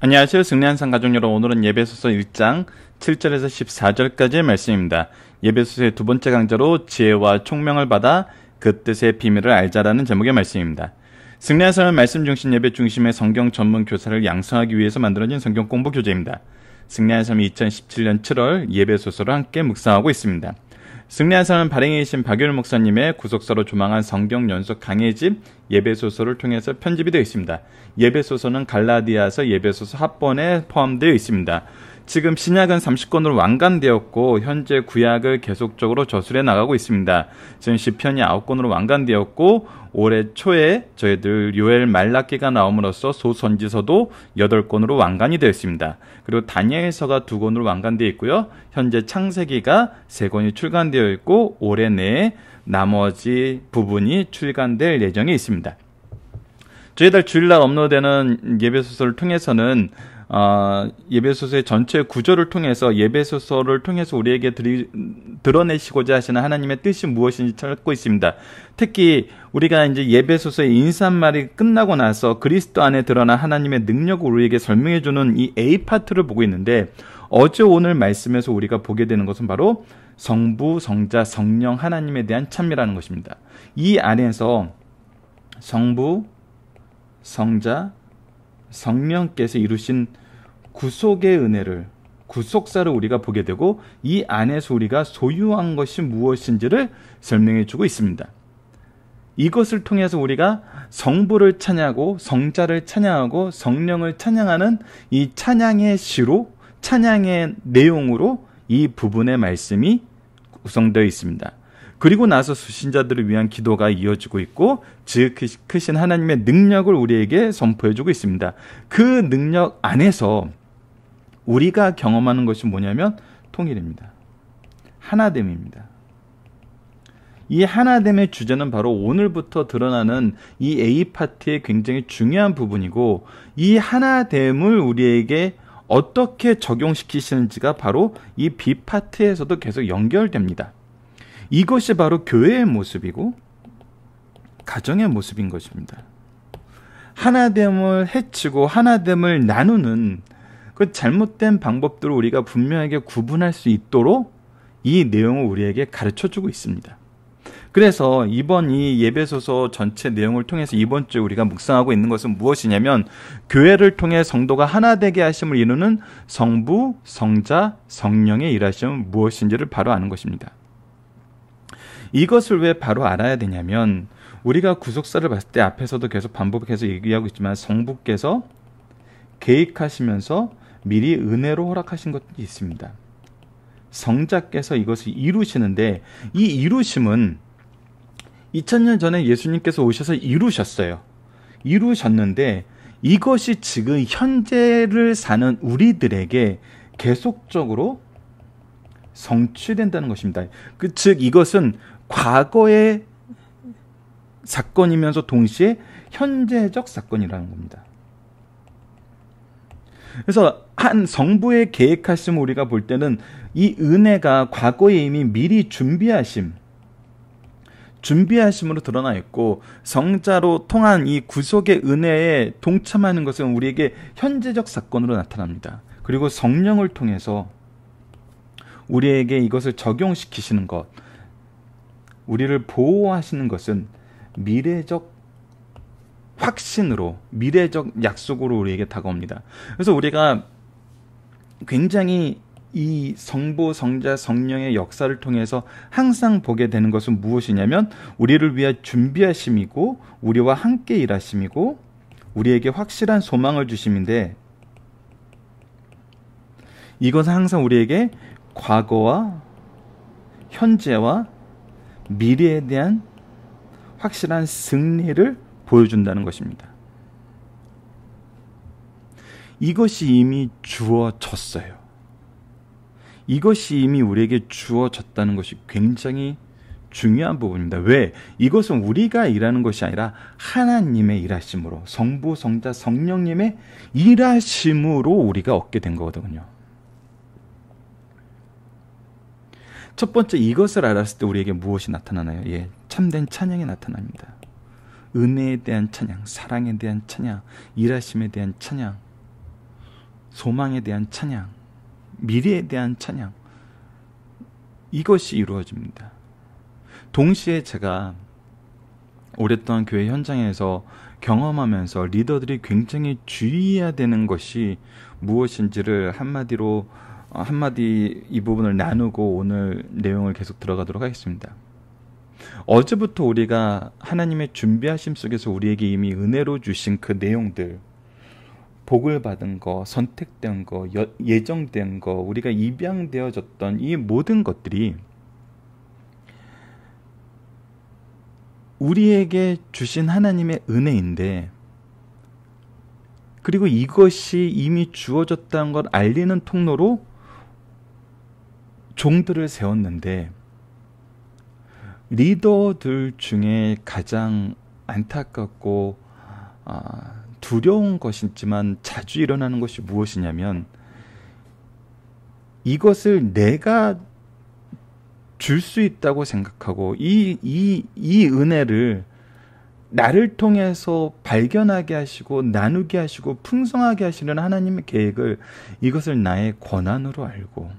안녕하세요. 승리한상 가족 여러분, 오늘은 예배소서 1장 7절에서 14절까지의 말씀입니다. 예배소서의 두 번째 강좌로 지혜와 총명을 받아 그 뜻의 비밀을 알자라는 제목의 말씀입니다. 승리한상은 말씀 중심 예배 중심의 성경 전문 교사를 양성하기 위해서 만들어진 성경 공부 교재입니다. 승리한상은 2017년 7월 예배소서를 함께 묵상하고 있습니다. 승리한상은 발행에 계신 박유일 목사님의 구속사로 조망한 성경 연속 강해집 예배소서를 통해서 편집이 되어 있습니다. 예배소서는 갈라디아서 예배소서 합본에 포함되어 있습니다. 지금 신약은 30권으로 완간되었고 현재 구약을 계속적으로 저술해 나가고 있습니다. 지금 시편이 9권으로 완간되었고 올해 초에 저희들 요엘 말라기가 나옴으로써 소선지서도 8권으로 완간이 되었습니다. 그리고 다니엘서가 2권으로 완간되어 있고요. 현재 창세기가 3권이 출간되어 있고 올해 내에 나머지 부분이 출간될 예정에 있습니다. 저희들 주일날 업로드되는 예배소서를 통해서는 예배소서의 전체 구조를 통해서 예배소서를 통해서 우리에게 드러내시고자 하시는 하나님의 뜻이 무엇인지 찾고 있습니다. 특히 우리가 이제 예배소서의 인사말이 끝나고 나서 그리스도 안에 드러난 하나님의 능력을 우리에게 설명해주는 이 A 파트를 보고 있는데, 어제 오늘 말씀에서 우리가 보게 되는 것은 바로 성부, 성자, 성령 하나님에 대한 참미라는 것입니다. 이 안에서 성부, 성자, 성령께서 이루신 구속의 은혜를, 구속사를 우리가 보게 되고 이 안에서 우리가 소유한 것이 무엇인지를 설명해 주고 있습니다. 이것을 통해서 우리가 성부를 찬양하고 성자를 찬양하고 성령을 찬양하는 이 찬양의 시로, 찬양의 내용으로 이 부분의 말씀이 구성되어 있습니다. 그리고 나서 수신자들을 위한 기도가 이어지고 있고 즉 크신 하나님의 능력을 우리에게 선포해주고 있습니다. 그 능력 안에서 우리가 경험하는 것이 뭐냐면 통일입니다. 하나됨입니다. 이 하나됨의 주제는 바로 오늘부터 드러나는 이 A파트의 굉장히 중요한 부분이고, 이 하나됨을 우리에게 어떻게 적용시키시는지가 바로 이 B파트에서도 계속 연결됩니다. 이것이 바로 교회의 모습이고 가정의 모습인 것입니다. 하나됨을 해치고 하나됨을 나누는 그 잘못된 방법들을 우리가 분명하게 구분할 수 있도록 이 내용을 우리에게 가르쳐주고 있습니다. 그래서 이번 이 예배소서 전체 내용을 통해서 이번 주에 우리가 묵상하고 있는 것은 무엇이냐면, 교회를 통해 성도가 하나 되게 하심을 이루는 성부, 성자, 성령의 일하심은 무엇인지를 바로 아는 것입니다. 이것을 왜 바로 알아야 되냐면, 우리가 구속사를 봤을 때 앞에서도 계속 반복해서 얘기하고 있지만 성부께서 계획하시면서 미리 은혜로 허락하신 것이 있습니다. 성자께서 이것을 이루시는데, 이 이루심은 2000년 전에 예수님께서 오셔서 이루셨어요. 이루셨는데 이것이 지금 현재를 사는 우리들에게 계속적으로 성취된다는 것입니다. 즉 이것은 과거의 사건이면서 동시에 현재적 사건이라는 겁니다. 그래서 한 성부의 계획하심을 우리가 볼 때는 이 은혜가 과거에 이미 미리 준비하심으로 드러나 있고, 성자로 통한 이 구속의 은혜에 동참하는 것은 우리에게 현재적 사건으로 나타납니다. 그리고 성령을 통해서 우리에게 이것을 적용시키시는 것, 우리를 보호하시는 것은 미래적 확신으로, 미래적 약속으로 우리에게 다가옵니다. 그래서 우리가 굉장히 이 성부, 성자, 성령의 역사를 통해서 항상 보게 되는 것은 무엇이냐면, 우리를 위해 준비하심이고 우리와 함께 일하심이고 우리에게 확실한 소망을 주심인데, 이것은 항상 우리에게 과거와 현재와 미래에 대한 확실한 승리를 보여준다는 것입니다. 이것이 이미 주어졌어요. 이것이 이미 우리에게 주어졌다는 것이 굉장히 중요한 부분입니다. 왜? 이것은 우리가 일하는 것이 아니라 하나님의 일하심으로, 성부, 성자, 성령님의 일하심으로 우리가 얻게 된 거거든요. 첫 번째, 이것을 알았을 때 우리에게 무엇이 나타나나요? 참된 찬양이 나타납니다. 은혜에 대한 찬양, 사랑에 대한 찬양, 일하심에 대한 찬양. 소망에 대한 찬양, 미래에 대한 찬양, 이것이 이루어집니다. 동시에 제가 오랫동안 교회 현장에서 경험하면서 리더들이 굉장히 주의해야 되는 것이 무엇인지를 한마디 이 부분을 나누고 오늘 내용을 계속 들어가도록 하겠습니다. 어제부터 우리가 하나님의 준비하심 속에서 우리에게 이미 은혜로 주신 그 내용들, 복을 받은 거, 선택된 거, 예정된 거, 우리가 입양되어졌던 이 모든 것들이 우리에게 주신 하나님의 은혜인데, 그리고 이것이 이미 주어졌다는 걸 알리는 통로로 종들을 세웠는데, 리더들 중에 가장 안타깝고 두려운 것이지만 자주 일어나는 것이 무엇이냐면, 이것을 내가 줄 수 있다고 생각하고 이 은혜를 나를 통해서 발견하게 하시고 나누게 하시고 풍성하게 하시는 하나님의 계획을, 이것을 나의 권한으로 알고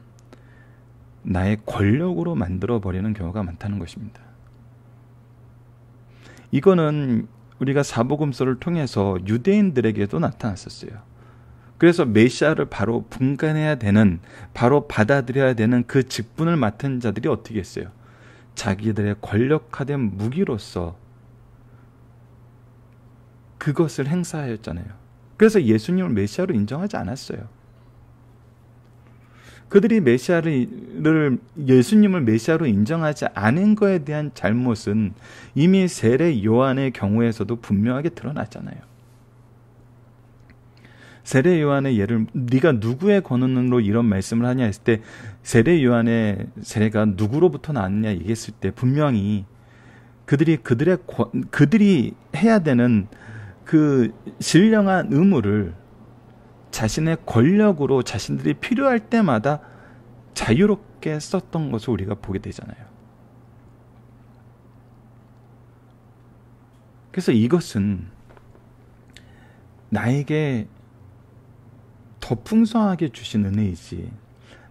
나의 권력으로 만들어버리는 경우가 많다는 것입니다. 이거는 우리가 사복음서를 통해서 유대인들에게도 나타났었어요. 그래서 메시아를 바로 분간해야 되는, 바로 받아들여야 되는 그 직분을 맡은 자들이 어떻게 했어요? 자기들의 권력화된 무기로서 그것을 행사하였잖아요. 그래서 예수님을 메시아로 인정하지 않았어요. 그들이 예수님을 메시아로 인정하지 않은 것에 대한 잘못은 이미 세례 요한의 경우에서도 분명하게 드러났잖아요. 세례 요한의 예를, 네가 누구의 권한으로 이런 말씀을 하냐 했을 때, 세례 요한의 세례가 누구로부터 나왔느냐 얘기했을 때 분명히 그들이 해야 되는 그 신령한 의무를 자신의 권력으로 자신들이 필요할 때마다 자유롭게 썼던 것을 우리가 보게 되잖아요. 그래서 이것은 나에게 더 풍성하게 주신 은혜이지,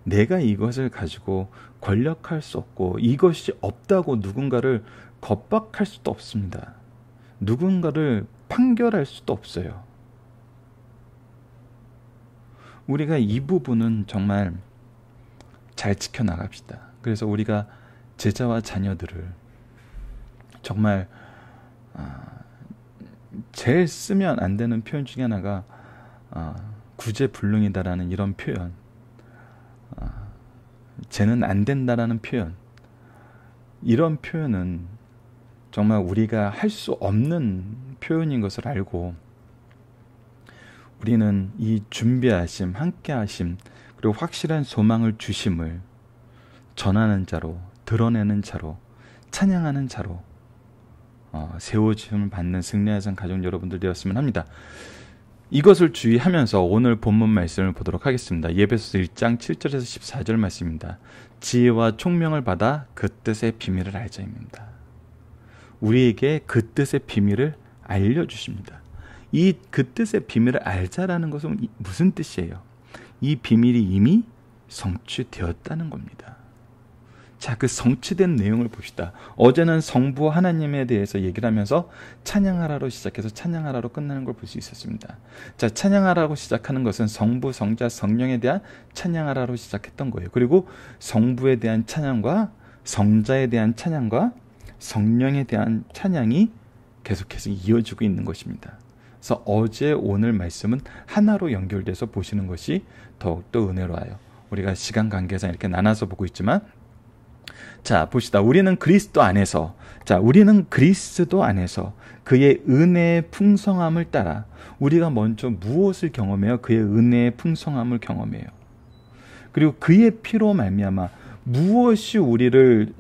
내가 이것을 가지고 권력할 수 없고 이것이 없다고 누군가를 겁박할 수도 없습니다. 누군가를 판결할 수도 없어요. 우리가 이 부분은 정말 잘 지켜나갑시다. 그래서 우리가 제자와 자녀들을 정말 제일 쓰면 안 되는 표현 중에 하나가 구제불능이다라는 이런 표현, 쟤는 안 된다라는 표현, 이런 표현은 정말 우리가 할 수 없는 표현인 것을 알고, 우리는 이 준비하심, 함께하심, 그리고 확실한 소망을 주심을 전하는 자로, 드러내는 자로, 찬양하는 자로 세워짐을 받는 승리하신 가족 여러분들 되었으면 합니다. 이것을 주의하면서 오늘 본문 말씀을 보도록 하겠습니다. 에베소서 1장 7절에서 14절 말씀입니다. 지혜와 총명을 받아 그 뜻의 비밀을 알자입니다. 우리에게 그 뜻의 비밀을 알려주십니다. 이 그 뜻의 비밀을 알자라는 것은 무슨 뜻이에요? 이 비밀이 이미 성취되었다는 겁니다. 자, 그 성취된 내용을 봅시다. 어제는 성부 하나님에 대해서 얘기를 하면서 찬양하라로 시작해서 찬양하라로 끝나는 걸 볼 수 있었습니다. 자, 찬양하라고 시작하는 것은 성부, 성자, 성령에 대한 찬양하라로 시작했던 거예요. 그리고 성부에 대한 찬양과 성자에 대한 찬양과 성령에 대한 찬양이 계속해서 이어지고 있는 것입니다. 그래서 어제 오늘 말씀은 하나로 연결돼서 보시는 것이 더욱더 은혜로워요. 우리가 시간 관계상 이렇게 나눠서 보고 있지만, 자, 봅시다. 우리는 그리스도 안에서 그의 은혜의 풍성함을 따라 우리가 먼저 무엇을 경험해요? 그의 은혜의 풍성함을 경험해요. 그리고 그의 피로 말미암아 무엇이 우리를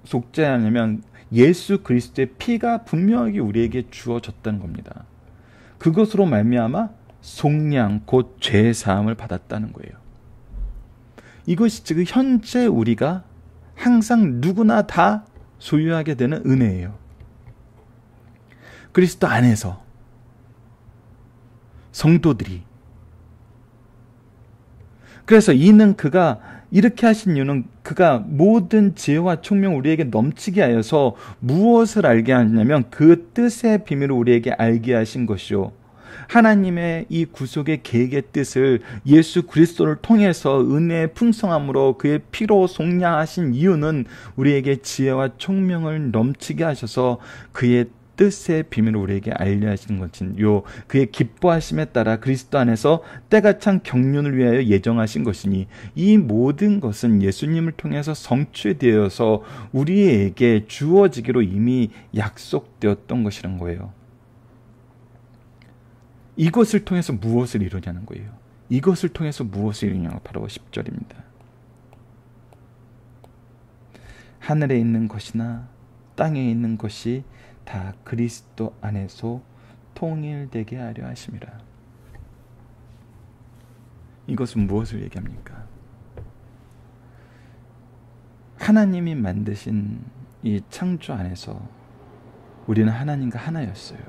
속죄하냐면 예수 그리스도의 피가 분명하게 우리에게 주어졌다는 겁니다. 그것으로 말미암아 속량 곧 죄 사함을 받았다는 거예요. 이것이 지금 현재 우리가 항상 누구나 다 소유하게 되는 은혜예요. 그리스도 안에서 성도들이 그래서 이는 그가 이렇게 하신 이유는 그가 모든 지혜와 총명 우리에게 넘치게 하여서 무엇을 알게 하냐면 그 뜻의 비밀을 우리에게 알게 하신 것이요. 하나님의 이 구속의 계획의 뜻을 예수 그리스도를 통해서 은혜의 풍성함으로 그의 피로 속량하신 이유는 우리에게 지혜와 총명을 넘치게 하셔서 그의 뜻의 비밀을 우리에게 알려 하시는 것은 그의 기뻐하심에 따라 그리스도 안에서 때가 찬 경륜을 위하여 예정하신 것이니 이 모든 것은 예수님을 통해서 성취되어서 우리에게 주어지기로 이미 약속되었던 것이란 거예요. 이것을 통해서 무엇을 이루냐는 거예요. 이것을 통해서 무엇을 이루냐가 바로 10절입니다. 하늘에 있는 것이나 땅에 있는 것이 다 그리스도 안에서 통일되게 하려 하심이라. 이것은 무엇을 얘기합니까? 하나님이 만드신 이 창조 안에서 우리는 하나님과 하나였어요.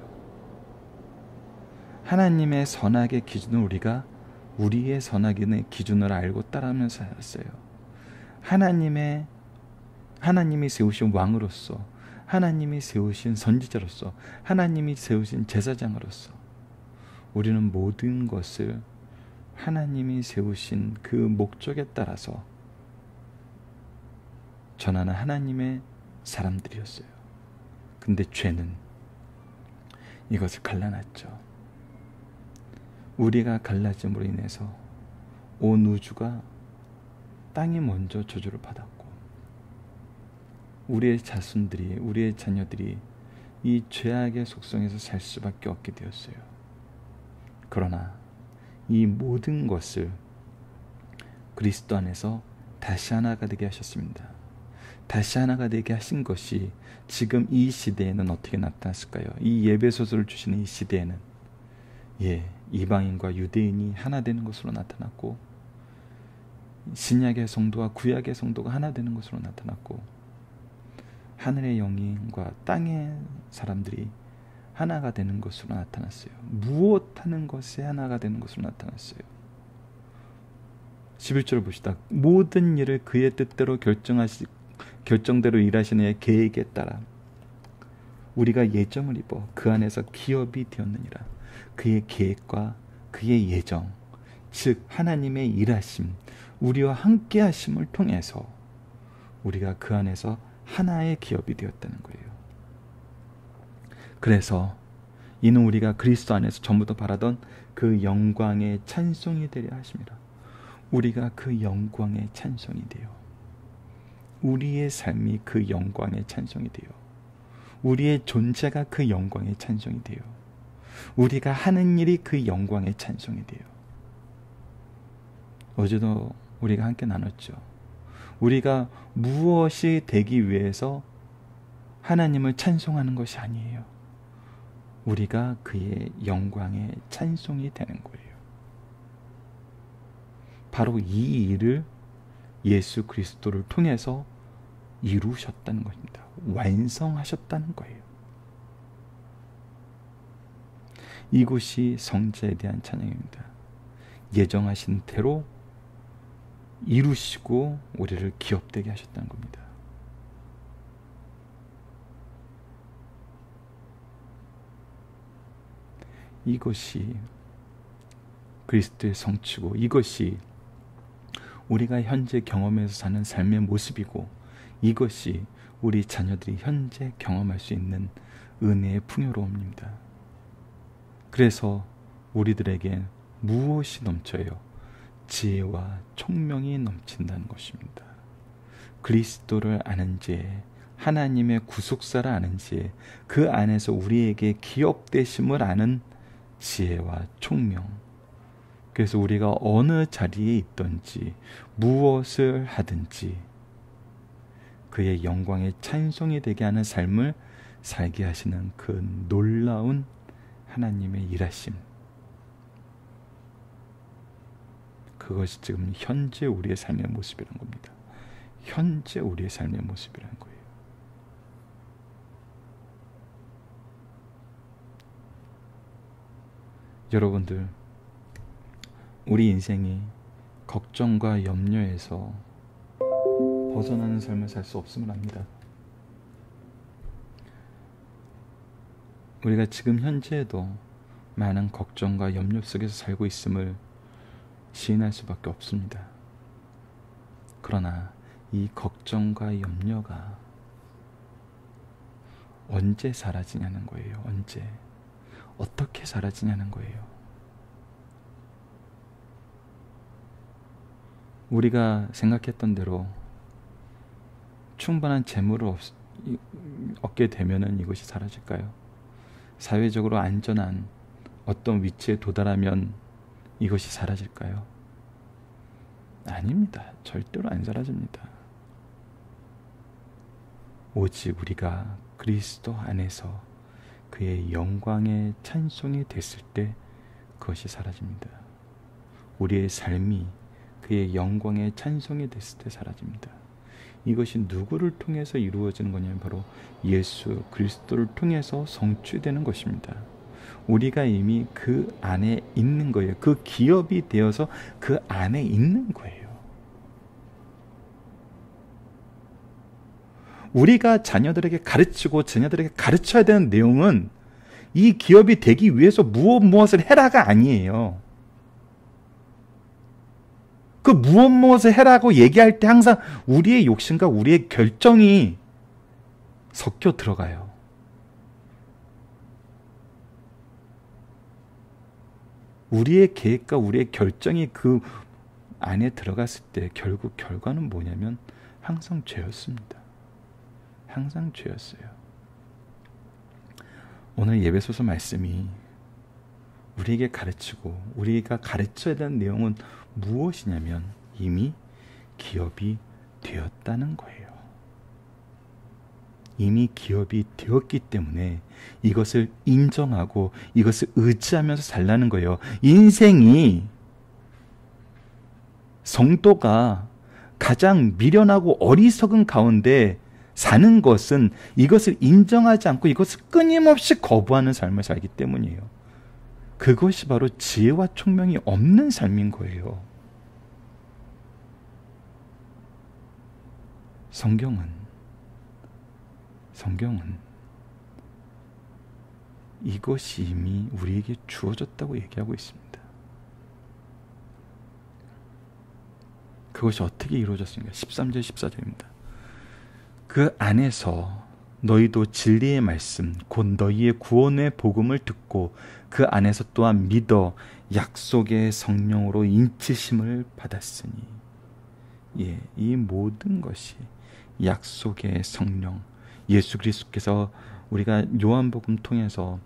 하나님의 선악의 기준을 우리가 우리의 선악의 기준을 알고 따라하면서 살았어요. 하나님이 세우신 왕으로서, 하나님이 세우신 선지자로서, 하나님이 세우신 제사장으로서 우리는 모든 것을 하나님이 세우신 그 목적에 따라서 전하는 하나님의 사람들이었어요. 근데 죄는 이것을 갈라놨죠. 우리가 갈라짐으로 인해서 온 우주가 땅이 먼저 저주를 받았고 우리의 자손들이, 우리의 자녀들이 이 죄악의 속성에서 살 수밖에 없게 되었어요. 그러나 이 모든 것을 그리스도 안에서 다시 하나가 되게 하셨습니다. 다시 하나가 되게 하신 것이 지금 이 시대에는 어떻게 나타났을까요? 이 예배소서를 주시는 이 시대에는 이방인과 유대인이 하나 되는 것으로 나타났고, 신약의 성도와 구약의 성도가 하나 되는 것으로 나타났고, 하늘의 영인과 땅의 사람들이 하나가 되는 것으로 나타났어요. 무엇하는 것에 하나가 되는 것으로 나타났어요. 11절을 보시다. 모든 일을 그의 뜻대로 결정대로 일하시는 이의 계획에 따라 우리가 예정을 입어 그 안에서 기업이 되었느니라. 그의 계획과 그의 예정, 즉 하나님의 일하심, 우리와 함께 하심을 통해서 우리가 그 안에서 하나의 기업이 되었다는 거예요. 그래서 이는 우리가 그리스도 안에서 전부터 바라던 그 영광의 찬송이 되려 하심이라. 우리가 그 영광의 찬송이 되어, 우리의 삶이 그 영광의 찬송이 되어, 우리의 존재가 그 영광의 찬송이 되어, 우리가 하는 일이 그 영광의 찬송이 되어. 어제도 우리가 함께 나눴죠. 우리가 무엇이 되기 위해서 하나님을 찬송하는 것이 아니에요. 우리가 그의 영광의 찬송이 되는 거예요. 바로 이 일을 예수 그리스도를 통해서 이루셨다는 것입니다. 완성하셨다는 거예요. 이곳이 성자에 대한 찬양입니다. 예정하신 대로 이루시고 우리를 기업되게 하셨다는 겁니다. 이것이 그리스도의 성취고, 이것이 우리가 현재 경험해서 사는 삶의 모습이고, 이것이 우리 자녀들이 현재 경험할 수 있는 은혜의 풍요로움입니다. 그래서 우리들에게 무엇이 넘쳐요? 지혜와 총명이 넘친다는 것입니다. 그리스도를 아는 지혜, 하나님의 구속사를 아는 지혜, 그 안에서 우리에게 기업되심을 아는 지혜와 총명. 그래서 우리가 어느 자리에 있든지 무엇을 하든지 그의 영광의 찬송이 되게 하는 삶을 살게 하시는 그 놀라운 하나님의 일하심, 그것이 지금 현재 우리의 삶의 모습이란 겁니다. 현재 우리의 삶의 모습이란 거예요. 여러분들, 우리 인생이 걱정과 염려에서 벗어나는 삶을 살 수 없음을 압니다. 우리가 지금 현재에도 많은 걱정과 염려 속에서 살고 있음을 시인할 수밖에 없습니다. 그러나 이 걱정과 염려가 언제 사라지냐는 거예요. 언제? 어떻게 사라지냐는 거예요. 우리가 생각했던 대로 충분한 재물을 얻게 되면은 이것이 사라질까요? 사회적으로 안전한 어떤 위치에 도달하면 이것이 사라질까요? 아닙니다. 절대로 안 사라집니다. 오직 우리가 그리스도 안에서 그의 영광의 찬송이 됐을 때 그것이 사라집니다. 우리의 삶이 그의 영광의 찬송이 됐을 때 사라집니다. 이것이 누구를 통해서 이루어지는 거냐면 바로 예수 그리스도를 통해서 성취되는 것입니다. 우리가 이미 그 안에 있는 거예요. 그 기업이 되어서 그 안에 있는 거예요. 우리가 자녀들에게 가르치고 자녀들에게 가르쳐야 되는 내용은 이 기업이 되기 위해서 무엇을 해라가 아니에요. 그 무엇을 해라고 얘기할 때 항상 우리의 욕심과 우리의 결정이 섞여 들어가요. 우리의 계획과 우리의 결정이 그 안에 들어갔을 때 결국 결과는 뭐냐면 항상 죄였습니다. 항상 죄였어요. 오늘 예배소서 말씀이 우리에게 가르치고 우리가 가르쳐야 되는 내용은 무엇이냐면 이미 기업이 되었다는 거예요. 이미 기업이 되었기 때문에 이것을 인정하고 이것을 의지하면서 살라는 거예요. 인생이 성도가 가장 미련하고 어리석은 가운데 사는 것은 이것을 인정하지 않고 이것을 끊임없이 거부하는 삶을 살기 때문이에요. 그것이 바로 지혜와 총명이 없는 삶인 거예요. 성경은 이것이 이미 우리에게 주어졌다고 얘기하고 있습니다. 그것이 어떻게 이루어졌습니까? 13절 14절입니다. 그 안에서 너희도 진리의 말씀 곧 너희의 구원의 복음을 듣고 그 안에서 또한 믿어 약속의 성령으로 인치심을 받았으니 이 모든 것이 약속의 성령 예수 그리스도께서 우리가 요한복음 통해서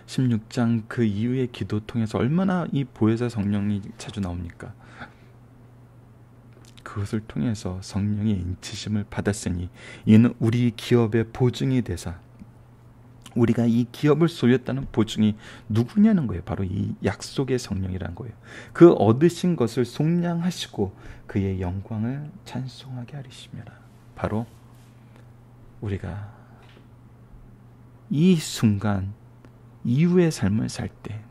16장 그 이후의 기도 통해서 얼마나 이 보혜사 성령이 자주 나옵니까? 그것을 통해서 성령의 인치심을 받았으니 이는 우리 기업의 보증이 되사 우리가 이 기업을 소유했다는 보증이 누구냐는 거예요. 바로 이 약속의 성령이라는 거예요. 그 얻으신 것을 속량하시고 그의 영광을 찬송하게 하리시며라. 바로 우리가 이 순간 이후의 삶을 살 때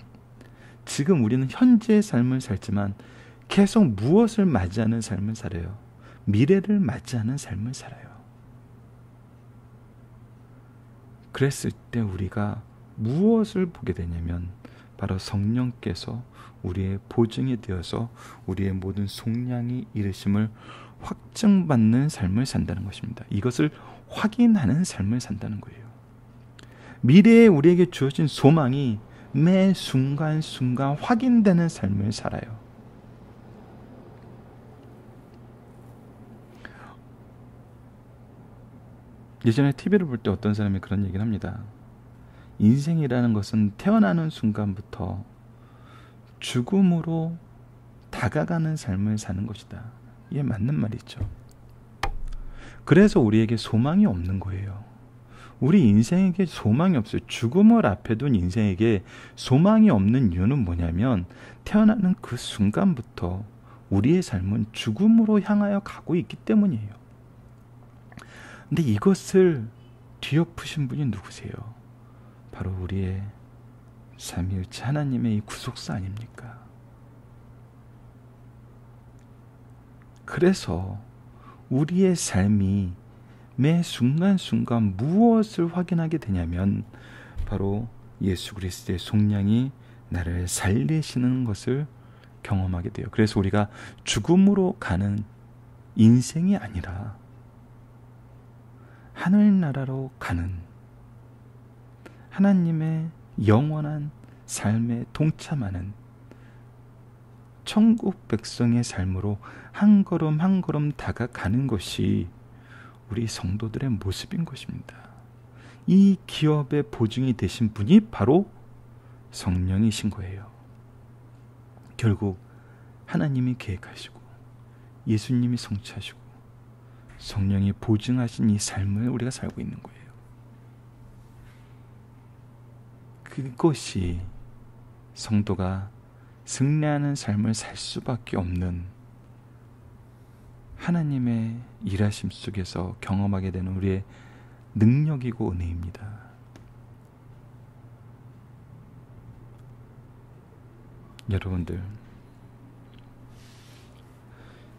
지금 우리는 현재의 삶을 살지만 계속 무엇을 맞이하는 삶을 살아요? 미래를 맞이하는 삶을 살아요. 그랬을 때 우리가 무엇을 보게 되냐면 바로 성령께서 우리의 보증이 되어서 우리의 모든 속량이 이르심을 확증받는 삶을 산다는 것입니다. 이것을 확인하는 삶을 산다는 거예요. 미래에 우리에게 주어진 소망이 매 순간순간 확인되는 삶을 살아요. 예전에 TV를 볼 때 어떤 사람이 그런 얘기를 합니다. 인생이라는 것은 태어나는 순간부터 죽음으로 다가가는 삶을 사는 것이다. 이게 맞는 말이죠. 그래서 우리에게 소망이 없는 거예요. 우리 인생에게 소망이 없어요. 죽음을 앞에 둔 인생에게 소망이 없는 이유는 뭐냐면 태어나는 그 순간부터 우리의 삶은 죽음으로 향하여 가고 있기 때문이에요. 근데 이것을 뒤엎으신 분이 누구세요? 바로 우리의 삼위일체 하나님의 이 구속사 아닙니까? 그래서 우리의 삶이 매 순간순간 무엇을 확인하게 되냐면 바로 예수 그리스도의 속량이 나를 살리시는 것을 경험하게 돼요. 그래서 우리가 죽음으로 가는 인생이 아니라 하늘나라로 가는 하나님의 영원한 삶에 동참하는 천국 백성의 삶으로 한 걸음 한 걸음 다가가는 것이 우리 성도들의 모습인 것입니다. 이 기업의 보증이 되신 분이 바로 성령이신 거예요. 결국 하나님이 계획하시고 예수님이 성취하시고 성령이 보증하신 이 삶을 우리가 살고 있는 거예요. 그것이 성도가 승리하는 삶을 살 수밖에 없는 하나님의 일하심 속에서 경험하게 되는 우리의 능력이고 은혜입니다. 여러분들,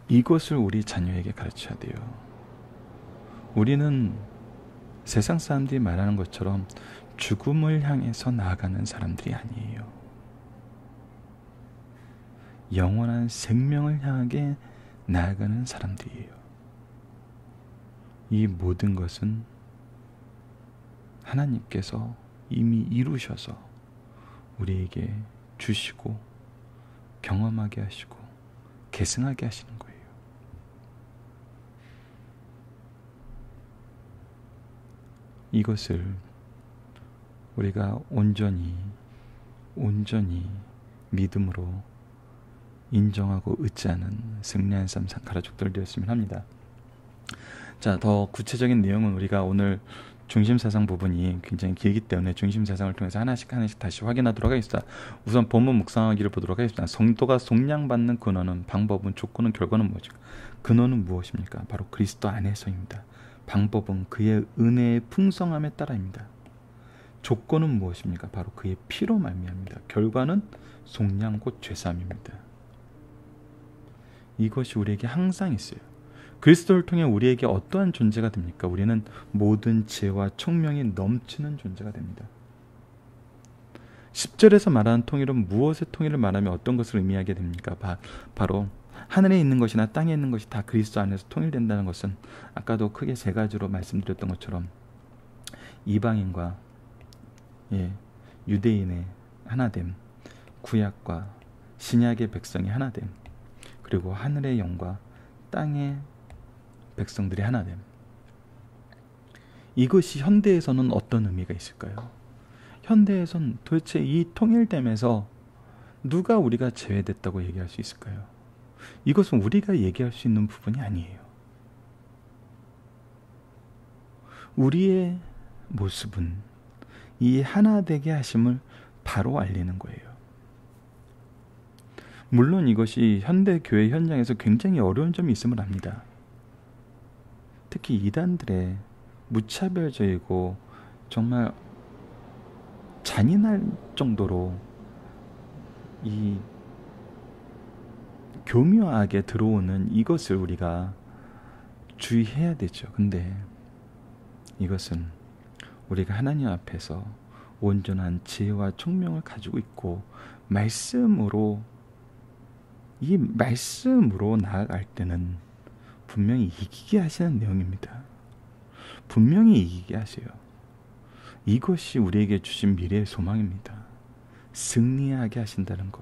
이것을 우리 자녀에게 가르쳐야 돼요. 우리는 세상 사람들이 말하는 것처럼 죽음을 향해서 나아가는 사람들이 아니에요. 영원한 생명을 향하게 나아가는 사람들이에요. 이 모든 것은 하나님께서 이미 이루셔서 우리에게 주시고 경험하게 하시고 계승하게 하시는 거예요. 이것을 우리가 온전히 믿음으로 인정하고 의지하는 승리한 삶 가족들 되었으면 합니다. 자, 더 구체적인 내용은 우리가 오늘 중심사상 부분이 굉장히 길기 때문에 중심사상을 통해서 하나씩 다시 확인하도록 하겠습니다. 우선 본문 묵상하기를 보도록 하겠습니다. 성도가 속량받는 근원은, 방법은, 조건은, 결과는 무엇일까? 근원은 무엇입니까? 바로 그리스도 안에서입니다. 방법은 그의 은혜의 풍성함에 따라입니다. 조건은 무엇입니까? 바로 그의 피로 말미암습니다. 결과는 속량 곧 죄사함입니다. 이것이 우리에게 항상 있어요. 그리스도를 통해 우리에게 어떠한 존재가 됩니까? 우리는 모든 지혜와 총명이 넘치는 존재가 됩니다. 10절에서 말하는 통일은 무엇의 통일을 말하며 어떤 것을 의미하게 됩니까? 바로 하늘에 있는 것이나 땅에 있는 것이 다 그리스도 안에서 통일된다는 것은 아까도 크게 세 가지로 말씀드렸던 것처럼 이방인과 유대인의 하나됨, 구약과 신약의 백성이 하나됨, 그리고 하늘의 영과 땅의 백성들이 하나됨. 이것이 현대에서는 어떤 의미가 있을까요? 현대에서는 도대체 이 통일됨에서 누가 우리가 제외됐다고 얘기할 수 있을까요? 이것은 우리가 얘기할 수 있는 부분이 아니에요. 우리의 모습은 이 하나 되게 하심을 바로 알리는 거예요. 물론 이것이 현대 교회 현장에서 굉장히 어려운 점이 있음을 압니다. 특히 이단들의 무차별적이고 정말 잔인할 정도로 이 교묘하게 들어오는 이것을 우리가 주의해야 되죠. 근데 이것은 우리가 하나님 앞에서 온전한 지혜와 총명을 가지고 있고 말씀으로 나아갈 때는 분명히 이기게 하시는 내용입니다. 분명히 이기게 하세요. 이것이 우리에게 주신 미래의 소망입니다. 승리하게 하신다는 것.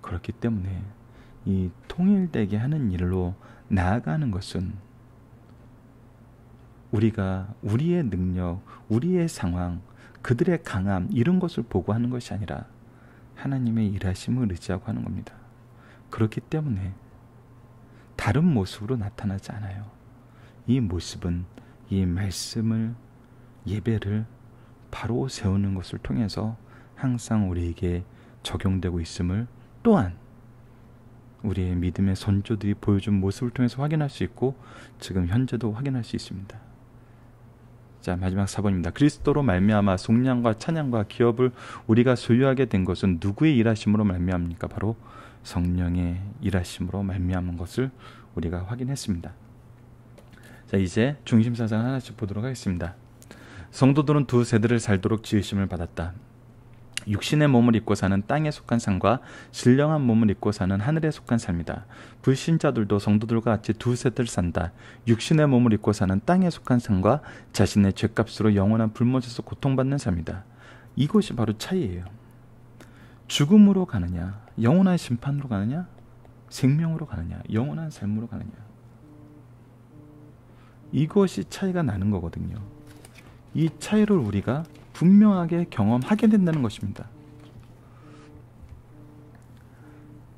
그렇기 때문에 이 통일되게 하는 일로 나아가는 것은 우리가 우리의 능력, 우리의 상황, 그들의 강함 이런 것을 보고 하는 것이 아니라 하나님의 일하심을 의지하고 하는 겁니다. 그렇기 때문에 다른 모습으로 나타나지 않아요. 이 모습은 이 말씀을, 예배를 바로 세우는 것을 통해서 항상 우리에게 적용되고 있음을 또한 우리의 믿음의 선조들이 보여준 모습을 통해서 확인할 수 있고 지금 현재도 확인할 수 있습니다. 자, 마지막 4번입니다. 그리스도로 말미암아 속량과 찬양과 기업을 우리가 소유하게 된 것은 누구의 일하심으로 말미암습니까? 바로 성령의 일하심으로 말미암은 것을 우리가 확인했습니다. 자, 이제 중심사상 하나씩 보도록 하겠습니다. 성도들은 두 세대를 살도록 지으심을 받았다. 육신의 몸을 입고 사는 땅에 속한 삶과 신령한 몸을 입고 사는 하늘에 속한 삶이다. 불신자들도 성도들과 같이 두 세대를 산다. 육신의 몸을 입고 사는 땅에 속한 삶과 자신의 죄값으로 영원한 불못에서 고통받는 삶이다. 이것이 바로 차이예요. 죽음으로 가느냐, 영원한 심판으로 가느냐, 생명으로 가느냐, 영원한 삶으로 가느냐. 이것이 차이가 나는 거거든요. 이 차이를 우리가 분명하게 경험하게 된다는 것입니다.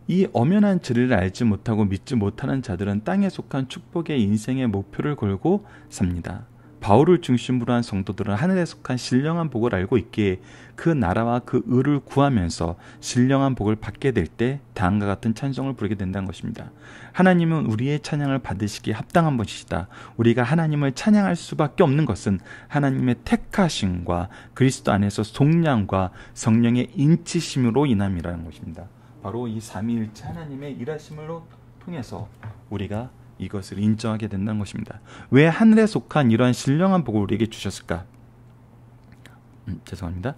이 엄연한 진리를 알지 못하고 믿지 못하는 자들은 땅에 속한 축복의 인생의 목표를 걸고 삽니다. 바울을 중심으로 한 성도들은 하늘에 속한 신령한 복을 알고 있기에 그 나라와 그 의를 구하면서 신령한 복을 받게 될 때 다음과 같은 찬송을 부르게 된다는 것입니다. 하나님은 우리의 찬양을 받으시기에 합당한 것이다. 우리가 하나님을 찬양할 수밖에 없는 것은 하나님의 택하심과 그리스도 안에서 속량과 성령의 인치심으로 인함이라는 것입니다. 바로 이 삼위일체 하나님의 일하심으로 통해서 우리가 이것을 인정하게 된다는 것입니다. 왜 하늘에 속한 이러한 신령한 복을 우리에게 주셨을까? 죄송합니다.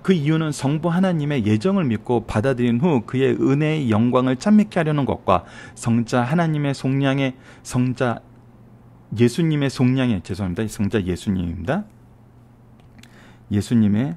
그 이유는 성부 하나님의 예정을 믿고 받아들인 후 그의 은혜의 영광을 찬미케 하려는 것과 성자 하나님의 속량의 성자 예수님의 속량의 성자 예수님입니다. 예수님의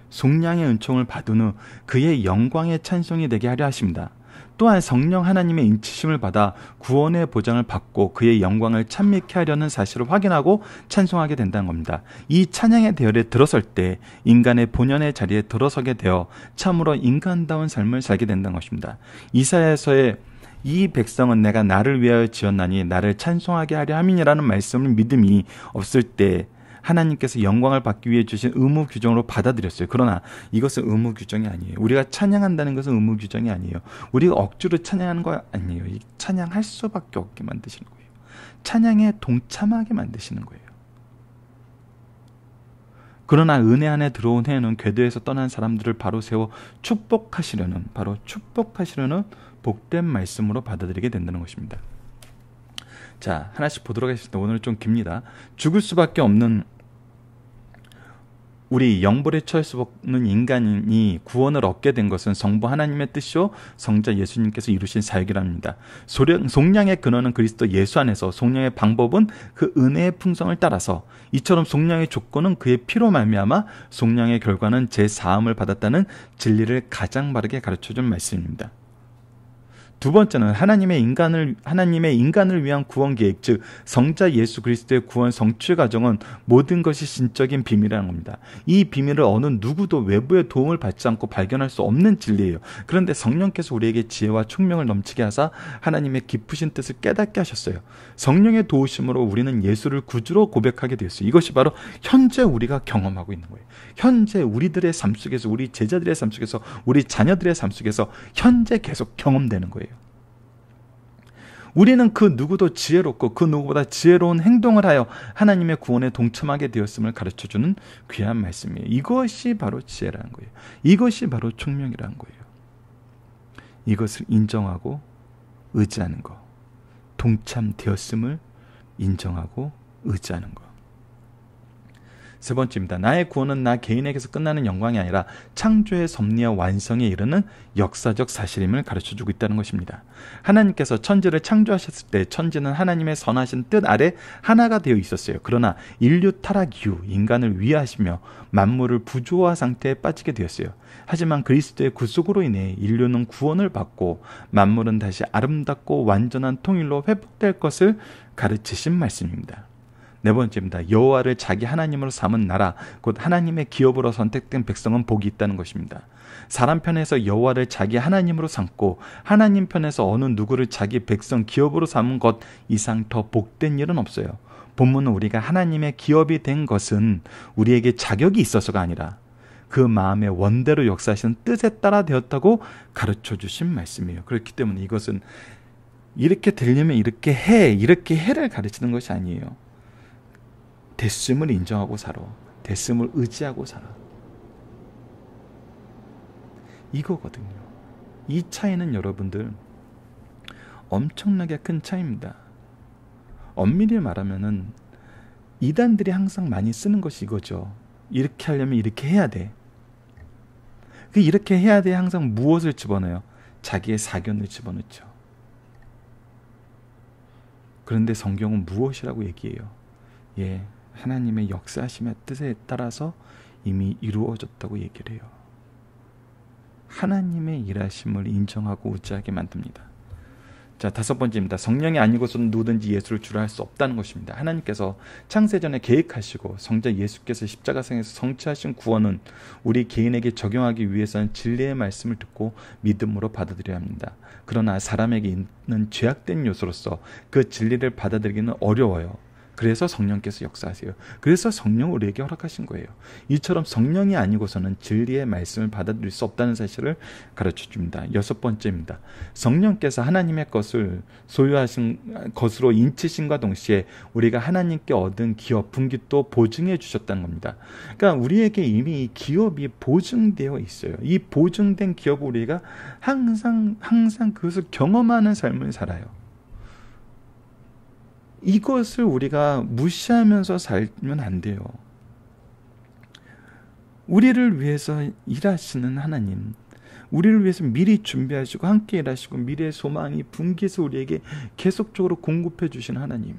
속량의 은총을 받은 후 그의 영광의 찬송이 되게 하려 하십니다. 또한 성령 하나님의 인치심을 받아 구원의 보장을 받고 그의 영광을 찬미케 하려는 사실을 확인하고 찬송하게 된다는 겁니다. 이 찬양의 대열에 들어설 때 인간의 본연의 자리에 들어서게 되어 참으로 인간다운 삶을 살게 된다는 것입니다. 이사야서의 이 백성은 내가 나를 위하여 지었나니 나를 찬송하게 하려 함이니라는 말씀을 믿음이 없을 때 하나님께서 영광을 받기 위해 주신 의무 규정으로 받아들였어요. 그러나 이것은 의무 규정이 아니에요. 우리가 찬양한다는 것은 의무 규정이 아니에요. 우리가 억지로 찬양하는 거 아니에요. 찬양할 수밖에 없게 만드시는 거예요. 찬양에 동참하게 만드시는 거예요. 그러나 은혜 안에 들어온 해에는 궤도에서 떠난 사람들을 바로 세워 축복하시려는 복된 말씀으로 받아들이게 된다는 것입니다. 자, 하나씩 보도록 하겠습니다. 오늘 좀 깁니다. 죽을 수밖에 없는 우리 영벌에 처할 수 없는 인간이 구원을 얻게 된 것은 성부 하나님의 뜻이요 성자 예수님께서 이루신 사역이랍니다. 속량의 근원은 그리스도 예수 안에서, 속량의 방법은 그 은혜의 풍성을 따라서, 이처럼 속량의 조건은 그의 피로 말미암아, 속량의 결과는 제 사함을 받았다는 진리를 가장 바르게 가르쳐준 말씀입니다. 두 번째는 하나님의 인간을 위한 구원 계획, 즉 성자 예수 그리스도의 구원 성취 과정은 모든 것이 신적인 비밀이라는 겁니다. 이 비밀을 어느 누구도 외부의 도움을 받지 않고 발견할 수 없는 진리예요. 그런데 성령께서 우리에게 지혜와 총명을 넘치게 하사 하나님의 깊으신 뜻을 깨닫게 하셨어요. 성령의 도우심으로 우리는 예수를 구주로 고백하게 되었어요. 이것이 바로 현재 우리가 경험하고 있는 거예요. 현재 우리들의 삶 속에서, 우리 제자들의 삶 속에서, 우리 자녀들의 삶 속에서 현재 계속 경험되는 거예요. 우리는 그 누구도 지혜롭고 그 누구보다 지혜로운 행동을 하여 하나님의 구원에 동참하게 되었음을 가르쳐주는 귀한 말씀이에요. 이것이 바로 지혜라는 거예요. 이것이 바로 총명이라는 거예요. 이것을 인정하고 의지하는 것, 동참되었음을 인정하고 의지하는 것. 세 번째입니다. 나의 구원은 나 개인에게서 끝나는 영광이 아니라 창조의 섭리와 완성에 이르는 역사적 사실임을 가르쳐주고 있다는 것입니다. 하나님께서 천지를 창조하셨을 때 천지는 하나님의 선하신 뜻 아래 하나가 되어 있었어요. 그러나 인류 타락 이후 인간을 위하시며 만물을 부조화 상태에 빠지게 되었어요. 하지만 그리스도의 구속으로 인해 인류는 구원을 받고 만물은 다시 아름답고 완전한 통일로 회복될 것을 가르치신 말씀입니다. 네 번째입니다. 여호와를 자기 하나님으로 삼은 나라, 곧 하나님의 기업으로 선택된 백성은 복이 있다는 것입니다. 사람 편에서 여호와를 자기 하나님으로 삼고 하나님 편에서 어느 누구를 자기 백성 기업으로 삼은 것 이상 더 복된 일은 없어요. 본문은 우리가 하나님의 기업이 된 것은 우리에게 자격이 있어서가 아니라 그 마음의 원대로 역사하시는 뜻에 따라 되었다고 가르쳐 주신 말씀이에요. 그렇기 때문에 이것은 이렇게 되려면 이렇게 해, 이렇게 해를 가르치는 것이 아니에요. 됐음을 인정하고 살아. 됐음을 의지하고 살아. 이거거든요. 이 차이는 여러분들 엄청나게 큰 차이입니다. 엄밀히 말하면은 이단들이 항상 많이 쓰는 것이 이거죠. 이렇게 하려면 이렇게 해야 돼. 그 이렇게 해야 돼 항상 무엇을 집어넣어요? 자기의 사견을 집어넣죠. 그런데 성경은 무엇이라고 얘기해요? 예, 하나님의 역사하심의 뜻에 따라서 이미 이루어졌다고 얘기를 해요. 하나님의 일하심을 인정하고 의지하게 만듭니다. 자, 5번째입니다. 성령이 아니고서는 누구든지 예수를 주라 할 수 없다는 것입니다. 하나님께서 창세전에 계획하시고 성자 예수께서 십자가상에서 성취하신 구원은 우리 개인에게 적용하기 위해서는 진리의 말씀을 듣고 믿음으로 받아들여야 합니다. 그러나 사람에게 있는 죄악된 요소로서 그 진리를 받아들이기는 어려워요. 그래서 성령께서 역사하세요. 그래서 성령을 우리에게 허락하신 거예요. 이처럼 성령이 아니고서는 진리의 말씀을 받아들일 수 없다는 사실을 가르쳐줍니다. 6번째입니다. 성령께서 하나님의 것을 소유하신 것으로 인치심과 동시에 우리가 하나님께 얻은 기업, 분깃도 보증해 주셨다는 겁니다. 그러니까 우리에게 이미 이 기업이 보증되어 있어요. 이 보증된 기업을 우리가 항상 그것을 경험하는 삶을 살아요. 이것을 우리가 무시하면서 살면 안 돼요. 우리를 위해서 일하시는 하나님, 우리를 위해서 미리 준비하시고 함께 일하시고 미래의 소망이 분기해서 우리에게 계속적으로 공급해 주신 하나님,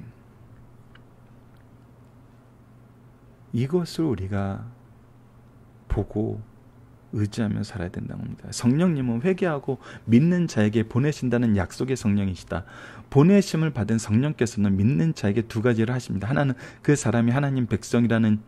이것을 우리가 보고 의지하며 살아야 된다는 겁니다. 성령님은 회개하고 믿는 자에게 보내신다는 약속의 성령이시다. 보내심을 받은 성령께서는 믿는 자에게 2가지를 하십니다. 하나는 그 사람이 하나님 백성이라는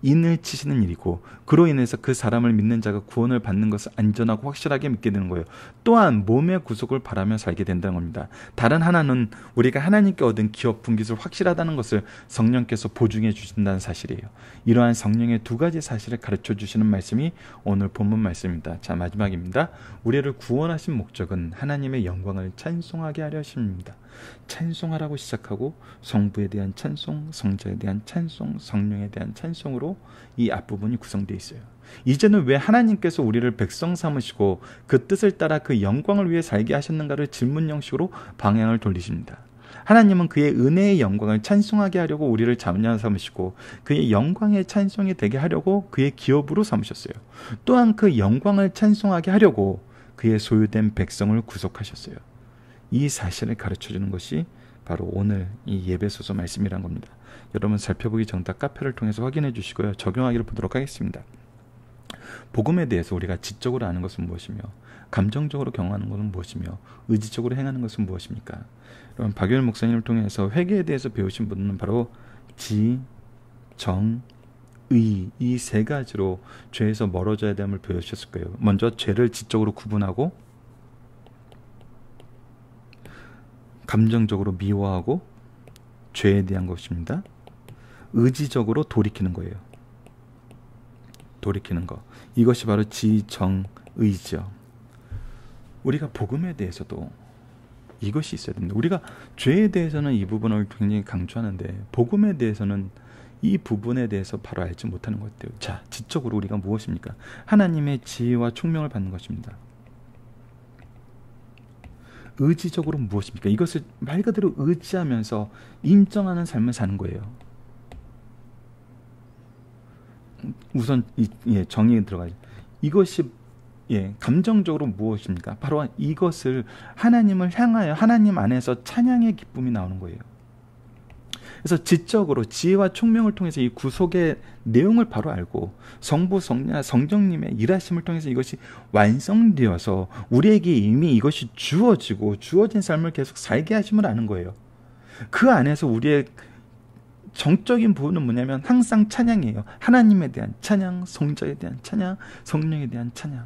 인을 치시는 일이고, 그로 인해서 그 사람을 믿는 자가 구원을 받는 것을 안전하고 확실하게 믿게 되는 거예요. 또한 몸의 구속을 바라며 살게 된다는 겁니다. 다른 하나는 우리가 하나님께 얻은 기업 분깃을 확실하다는 것을 성령께서 보증해 주신다는 사실이에요. 이러한 성령의 2가지 사실을 가르쳐 주시는 말씀이 오늘 본문 말씀입니다. 자, 마지막입니다. 우리를 구원하신 목적은 하나님의 영광을 찬송하게 하려 하십니다. 찬송하라고 시작하고 성부에 대한 찬송, 성자에 대한 찬송, 성령에 대한 찬송으로 이 앞부분이 구성되어 있어요. 이제는 왜 하나님께서 우리를 백성 삼으시고 그 뜻을 따라 그 영광을 위해 살게 하셨는가를 질문 형식으로 방향을 돌리십니다. 하나님은 그의 은혜의 영광을 찬송하게 하려고 우리를 자녀 삼으시고 그의 영광의 찬송이 되게 하려고 그의 기업으로 삼으셨어요. 또한 그 영광을 찬송하게 하려고 그의 소유된 백성을 구속하셨어요. 이 사실을 가르쳐주는 것이 바로 오늘 이 예배소서 말씀이란 겁니다. 여러분 살펴보기 정답 카페를 통해서 확인해 주시고요. 적용하기를 보도록 하겠습니다. 복음에 대해서 우리가 지적으로 아는 것은 무엇이며, 감정적으로 경험하는 것은 무엇이며, 의지적으로 행하는 것은 무엇입니까? 여러분 박유일 목사님을 통해서 회개에 대해서 배우신 분은 바로 지, 정, 의, 이 3가지로 죄에서 멀어져야 됨을 배우셨을 거예요. 먼저 죄를 지적으로 구분하고, 감정적으로 미워하고 죄에 대한 것입니다. 의지적으로 돌이키는 거예요. 돌이키는 거. 이것이 바로 지정의죠. 우리가 복음에 대해서도 이것이 있어야 됩니다. 우리가 죄에 대해서는 이 부분을 굉장히 강조하는데 복음에 대해서는 이 부분에 대해서 바로 알지 못하는 것 같아요. 자, 지적으로 우리가 무엇입니까? 하나님의 지혜와 총명을 받는 것입니다. 의지적으로 무엇입니까? 이것을 말 그대로 의지하면서 인정하는 삶을 사는 거예요. 우선 정의에 들어가죠. 이것이 감정적으로 무엇입니까? 바로 이것을 하나님을 향하여 하나님 안에서 찬양의 기쁨이 나오는 거예요. 그래서 지적으로 지혜와 총명을 통해서 이 구속의 내용을 바로 알고 성부, 성자, 성령님의 일하심을 통해서 이것이 완성되어서 우리에게 이미 이것이 주어진 삶을 계속 살게 하심을 아는 거예요. 그 안에서 우리의 정적인 부분은 뭐냐면 항상 찬양이에요. 하나님에 대한 찬양, 성자에 대한 찬양, 성령에 대한 찬양,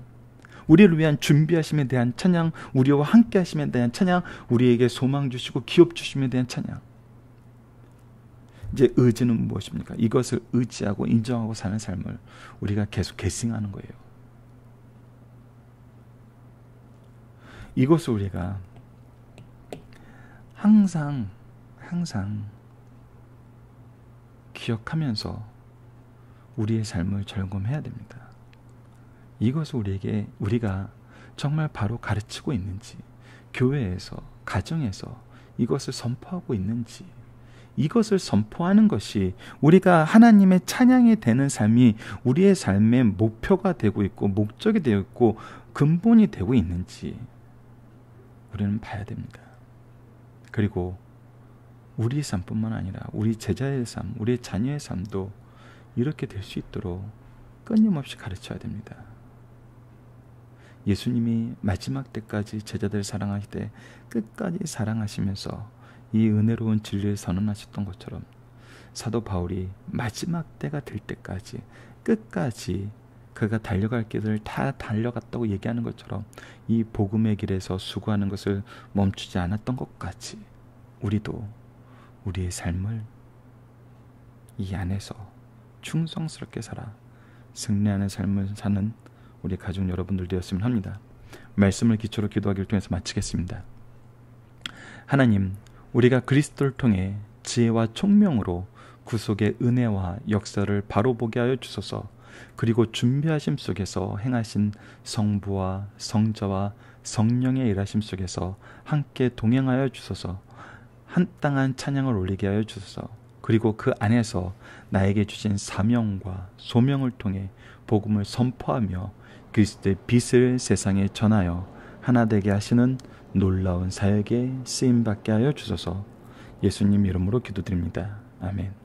우리를 위한 준비하심에 대한 찬양, 우리와 함께 하심에 대한 찬양, 우리에게 소망 주시고 기업 주심에 대한 찬양. 이제 의지는 무엇입니까? 이것을 의지하고 인정하고 사는 삶을 우리가 계속 계승하는 거예요. 이것을 우리가 항상 기억하면서 우리의 삶을 점검해야 됩니다. 이것을 우리가 정말 바로 가르치고 있는지, 교회에서, 가정에서 이것을 선포하고 있는지, 이것을 선포하는 것이 우리가 하나님의 찬양이 되는 삶이 우리의 삶의 목표가 되고 있고 목적이 되어 있고 근본이 되고 있는지 우리는 봐야 됩니다. 그리고 우리 삶뿐만 아니라 우리 제자의 삶, 우리의 자녀의 삶도 이렇게 될 수 있도록 끊임없이 가르쳐야 됩니다. 예수님이 마지막 때까지 제자들을 사랑하시되 끝까지 사랑하시면서 이 은혜로운 진리를 선언하셨던 것처럼 사도 바울이 마지막 때가 될 때까지 끝까지 그가 달려갈 길을 다 달려갔다고 얘기하는 것처럼 이 복음의 길에서 수고하는 것을 멈추지 않았던 것 같이 우리도 우리의 삶을 이 안에서 충성스럽게 살아 승리하는 삶을 사는 우리 가족 여러분들 되었으면 합니다. 말씀을 기초로 기도하기를 통해서 마치겠습니다. 하나님, 우리가 그리스도를 통해 지혜와 총명으로 구속의 은혜와 역사를 바로 보게 하여 주소서. 그리고 준비하심 속에서 행하신 성부와 성자와 성령의 일하심 속에서 함께 동행하여 주소서. 한땅한 찬양을 올리게 하여 주소서. 그리고 그 안에서 나에게 주신 사명과 소명을 통해 복음을 선포하며 그리스도의 빛을 세상에 전하여 하나 되게 하시는 놀라운 사역에 쓰임받게 하여 주소서. 예수님 이름으로 기도드립니다. 아멘.